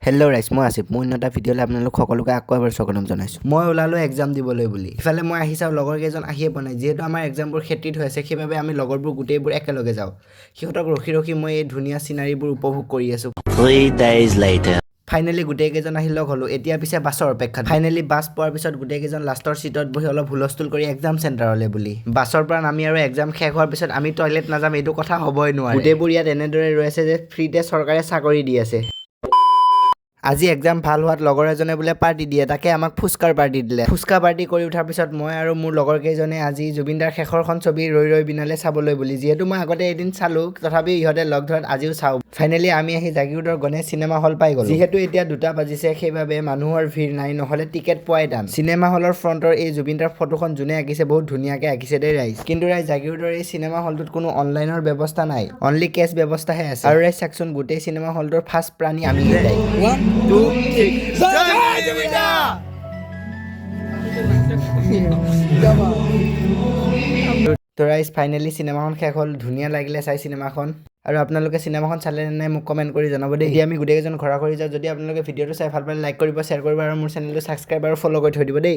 Hello' ৰাইজ, মই আছিফ। মোৰ এটা ভিডিঅ'লৈ আপোনালোক সকলোকে আকৌ এবাৰ স্বাগতম জনাইছোঁ। মই ওলালোঁ এক্সাম দিবলৈ বুলি। ইফালে মই আহি চাওঁ লগৰ কেইজন আহিয়ে পোৱা নাই। যিহেতু আমাৰ এক্সামবোৰ ক্ষতিত হৈ আছে, সেইবাবে আমি লগৰবোৰ গোটেইবোৰ একেলগে যাওঁ। সিহঁতক ৰখি ৰখি মই এই ধুনীয়া চিনাৰীবোৰ উপভোগ কৰি আছোঁ। 3 days later. ফাইনেলি গোটেইকেইজন আহি লগ হ'লোঁ। এতিয়া পিছে বাছৰ অপেক্ষা। ফাইনেলি বাছ পোৱাৰ পিছত গোটেইকেইজন লাষ্টৰ চিটত বহি অলপ হুলস্থুল কৰি এক্সাম চেণ্টাৰলৈ বুলি। বাছৰ পৰা নামি আৰু এক্সাম শেষ হোৱাৰ পিছত আমি টয়লেট নাযাম এইটো কথা হ'বই নোৱাৰে। গোটেইবোৰ ইয়াত এনেদৰে ৰৈ আছে যে ফ্ৰীতে চৰকাৰে চাকৰি দি আছে। আজি এক্সাম ভাল হোৱাত লগৰ এজনে বোলে পাৰ্টি দিয়ে, তাকে আমাক ফুচকাৰ পাৰ্টি দিলে। ফুচকা পাৰ্টি কৰি উঠাৰ পিছত মই আৰু মোৰ লগৰ কেইজনে আজি জুবিনদাৰ শেষৰখন ছবি ৰৈ ৰৈ বিনালে চাবলৈ বুলি। যিহেতু মই আগতে এদিন চালোঁ, তথাপিও ইহঁতে লগ ধৰাত আজিও চাওঁ। ফাইনেলি আমি আহি জাগিৰোডৰ গণেশ চিনেমা হল পাই গ'লোঁ। যিহেতু এতিয়া 2টা বাজিছে, সেইবাবে মানুহৰ ভিৰ নাই, নহ'লে টিকেট পোৱাই টান। চিনেমা হলৰ ফ্ৰণ্টৰ এই জুবিনদাৰ ফটোখন যোনে আঁকিছে বহুত ধুনীয়াকৈ আঁকিছে দেই ৰাইজ। কিন্তু ৰাইজ জাগিৰোডৰ এই চিনেমা হলটোত কোনো অনলাইনৰ ব্যৱস্থা নাই, অনলি কেছ ব্যৱস্থাহে আছে। আৰু ৰাইজ চাওকচোন, গোটেই চিনেমা হলটোৰ ফাৰ্ষ্ট প্ৰাণী আমি কেইটাই। 1 2 3 জয় জুবিনদা! তো ৰাইজ ফাইনেলি চিনেমাখন শেষ হ'ল। ধুনীয়া লাগিলে চাই চিনেমাখন। আৰু আপোনালোকে চিনেমাখন চালে নে নাই মোক কমেণ্ট কৰি জনাব দেই। এতিয়া আমি গোটেইকেইজন ঘৰা ঘৰি যাওঁ। যদি আপোনালোকে ভিডিঅ'টো চাই ভাল পালে লাইক কৰিব, শ্বেয়াৰ কৰিব আৰু মোৰ চেনেলটো ছাবস্ক্ৰাইব আৰু ফ'ল' কৰি থৈ দিব দেই।